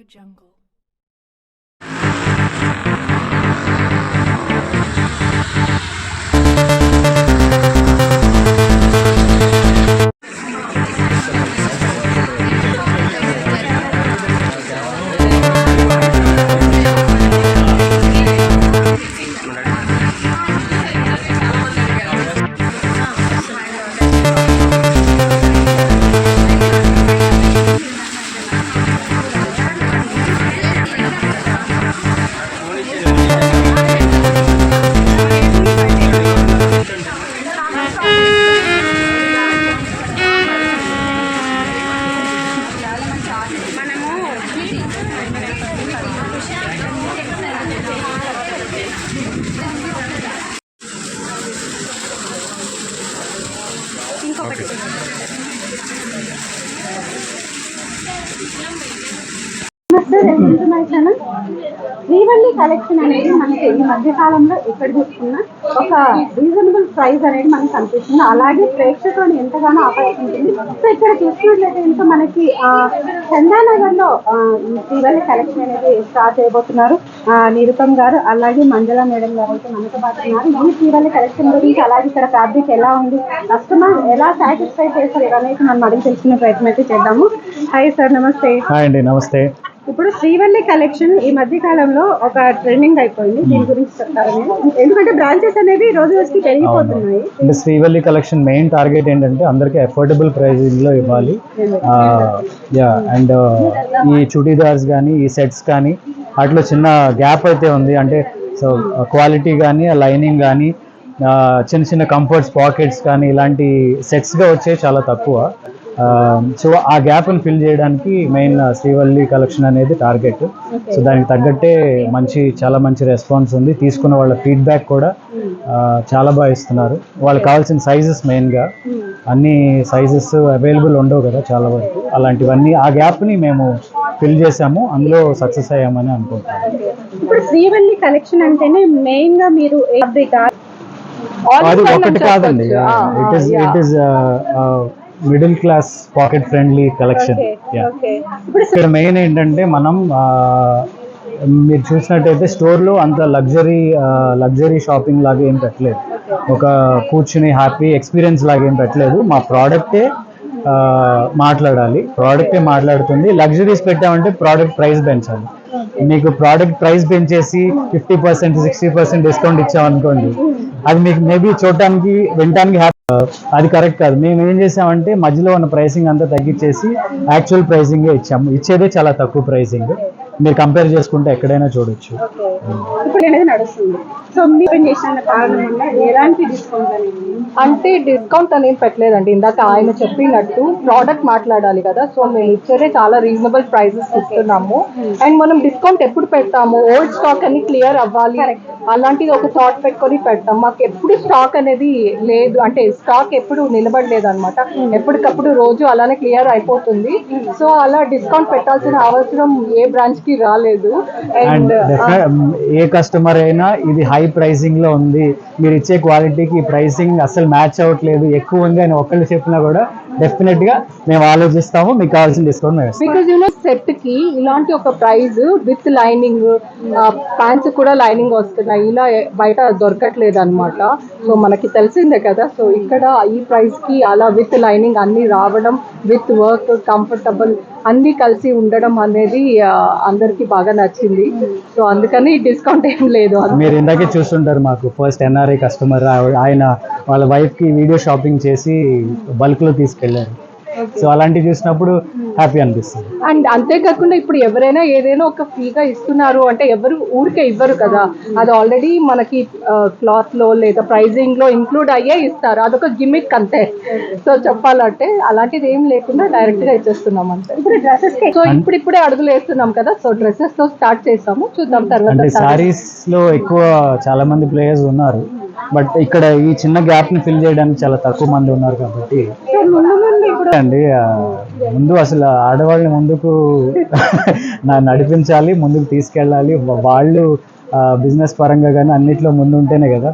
AudioJungle. Srivalli collection అనేది మనకి ఈ మధ్య కాలంలో ఎక్కడ చూసుకున్నా ఒక రీజనబుల్ ప్రైస్ అనేది మనకు కనిపిస్తుంది. అలాగే ప్రేక్షకులను ఎంతగానో ఆకర్షించింది. సో ఇక్కడ చూసుకున్నట్లయితే ఇంకా మనకి చందానగర్ లో ఈ శ్రీవల్లి కలెక్షన్ అనేది స్టార్ట్ చేయబోతున్నారు. నిరుపమ్ గారు అలాగే మంజుల మేడం గారు అయితే మనతో పాటు ఉన్నారు. ఈ శ్రీవల్లి కలెక్షన్ గురించి అలాగే ఇక్కడ ఫ్యాబ్రిక్ ఎలా ఉంది, కస్టమర్ ఎలా సాటిస్ఫై చేస్తారు ఇవన్నీ మనం అడిగి తెలుసుకునే ప్రయత్నం అయితే చేద్దాము. హాయ్ సార్, నమస్తే. హాయ్ అండి, నమస్తే. ఇప్పుడు శ్రీవల్లి కలెక్షన్ ఈ మధ్య కాలంలో ఒక ట్రెండింగ్ అయిపోయింది. దీని గురించి చెప్తారు ఎందుకంటే బ్రాంచెస్ అనేది రోజు రోజుకి పెరిగిపోతున్నాయి. అంటే శ్రీవల్లి కలెక్షన్ మెయిన్ టార్గెట్ ఏంటంటే అందరికి అఫోర్డబుల్ ప్రైసింగ్ లో ఇవ్వాలి. అండ్ ఈ చుడీదార్స్ కానీ ఈ సెట్స్ కానీ వాటిలో చిన్న గ్యాప్ అయితే ఉంది. అంటే సో క్వాలిటీ కానీ లైనింగ్ కానీ చిన్న చిన్న కంఫర్ట్స్ పాకెట్స్ కానీ ఇలాంటి సెట్స్గా వచ్చే చాలా తక్కువ. సో ఆ గ్యాప్ని ఫిల్ చేయడానికి మెయిన్ శ్రీవల్లి కలెక్షన్ అనేది టార్గెట్. సో దానికి తగ్గట్టే చాలా మంచి రెస్పాన్స్ ఉంది. తీసుకున్న వాళ్ళ ఫీడ్బ్యాక్ కూడా చాలా బాగా ఇస్తున్నారు. వాళ్ళకి కావాల్సిన సైజెస్ మెయిన్గా అన్ని సైజెస్ అవైలబుల్ ఉండవు కదా చాలా వరకు. అలాంటివన్నీ ఆ గ్యాప్ని మేము ఫిల్ చేసాము, అందులో సక్సెస్ అయ్యామని అనుకుంటున్నాము. ఇప్పుడు శ్రీవల్లి కలెక్షన్ అంటేనే మెయిన్గా మీరు అది ఒకటి కాదండి, it is middle class pocket friendly collection. ఇక్కడ మెయిన్ ఏంటంటే మనం మీరు చూసినట్టయితే స్టోర్లో అంత లగ్జరీ షాపింగ్ లాగా ఏం పెట్టలేదు. ఒక కూర్చుని హ్యాపీ ఎక్స్పీరియన్స్ లాగా ఏం పెట్టలేదు. మా ప్రోడక్టే మాట్లాడాలి, ప్రోడక్టే మాట్లాడుతుంది. లగ్జరీస్ పెట్టామంటే ప్రోడక్ట్ ప్రైస్ పెంచాలి. మీకు ప్రోడక్ట్ ప్రైస్ పెంచేసి 50% 60% డిస్కౌంట్ ఇచ్చామనుకోండి, అది మీకు మేబీ చూడటానికి వినటానికి అది కరెక్ట్ కాదు. మేము ఏం చేసామంటే మధ్యలో ఉన్న ప్రైసింగ్ అంతా తగ్గించేసి యాక్చువల్ ప్రైసింగే ఇచ్చాము. ఇచ్చేదే చాలా తక్కువ ప్రైసింగ్. మీరు కంపేర్ చేసుకుంటే ఎక్కడైనా చూడొచ్చు. అంటే డిస్కౌంట్ అనేది పెట్టలేదండి. ఇందాక ఆయన చెప్పినట్టు ప్రోడక్ట్ మాట్లాడాలి కదా. సో మేము ఇచ్చేదే చాలా రీజనబుల్ ప్రైజెస్ ఇస్తున్నాము. అండ్ మనం డిస్కౌంట్ ఎప్పుడు పెడతాము, ఓల్డ్ స్టాక్ అని క్లియర్ అవ్వాలి, అలాంటిది ఒక థాట్ పెట్టుకొని పెడతాం. మాకు ఎప్పుడు స్టాక్ అనేది లేదు, అంటే స్టాక్ ఎప్పుడు నిలబడలేదు అనమాట. ఎప్పటికప్పుడు రోజు అలానే క్లియర్ అయిపోతుంది. సో అలా డిస్కౌంట్ పెట్టాల్సిన అవసరం ఏ బ్రాంచ్ కి రాలేదు. అండ్ ఏ కస్టమర్ అయినా ఇది హై ప్రైసింగ్ లో ఉంది, మీరు ఇచ్చే క్వాలిటీకి ప్రైసింగ్ అసలు మ్యాచ్ అవ్వట్లేదు, ఎక్కువ ఉంది అని ఒకళ్ళు చెప్పినా కూడా డెఫినెట్ గా మేము ఆలోచిస్తాము, మీకు కావాల్సిన డిస్కౌంట్ మేము ఇస్తాం. బికాజ్ సెట్ కి ఇలాంటి ఒక ప్రైస్ విత్ లైనింగ్, ప్యాంట్స్ కూడా లైనింగ్ వస్తున్నాయి, ఇలా బయట దొరకట్లేదు అనమాట. సో మనకి తెలిసిందే కదా. సో ఇక్కడ ఈ ప్రైస్ కి అలా విత్ లైనింగ్ అన్ని రావడం, విత్ వర్క్ కంఫర్టబుల్ అన్ని కలిసి ఉండడం అనేది అందరికి బాగా నచ్చింది. సో అందుకని డిస్కౌంట్ ఏం లేదు. మీరు ఇందాకే చూస్తుంటారు, మాకు ఫస్ట్ ఎన్ఆర్ఐ కస్టమర్ ఆయన వాళ్ళ వైఫ్ కి వీడియో షాపింగ్ చేసి బల్క్ లో తీసుకెళ్లారు. సో అలాంటివి చూసినప్పుడు హ్యాపీ అనిపిస్తుంది. అండ్ అంతేకాకుండా ఇప్పుడు ఎవరైనా ఏదైనా ఒక ఫ్రీగా ఇస్తున్నారు అంటే ఎవరు ఊరికే ఇవ్వరు కదా. అది ఆల్రెడీ మనకి క్లాత్ లో లేదా ప్రైజింగ్ లో ఇంక్లూడ్ అయ్యే ఇస్తారు. అదొక గిమిక్ అంతే. సో చెప్పాలంటే అలాంటిది ఏం లేకుండా డైరెక్ట్ గా ఇచ్చేస్తున్నాం అంతే. సో ఇప్పుడే అడుగులు వేస్తున్నాం కదా. సో డ్రెస్సెస్ తో స్టార్ట్ చేస్తాము, చూద్దాం తర్వాత. సారీస్ లో ఎక్కువ చాలా మంది ప్లేయర్స్ ఉన్నారు, బట్ ఇక్కడ ఈ చిన్న గ్యాప్ ని ఫిల్ చేయడానికి చాలా తక్కువ మంది ఉన్నారు కాబట్టి అండి ముందు అసలు ఆడవాళ్ళని ముందుకు నడిపించాలి, ముందుకు తీసుకెళ్ళాలి. వాళ్ళు బిజినెస్ పరంగా కానీ అన్నిట్లో ముందు ఉంటేనే కదా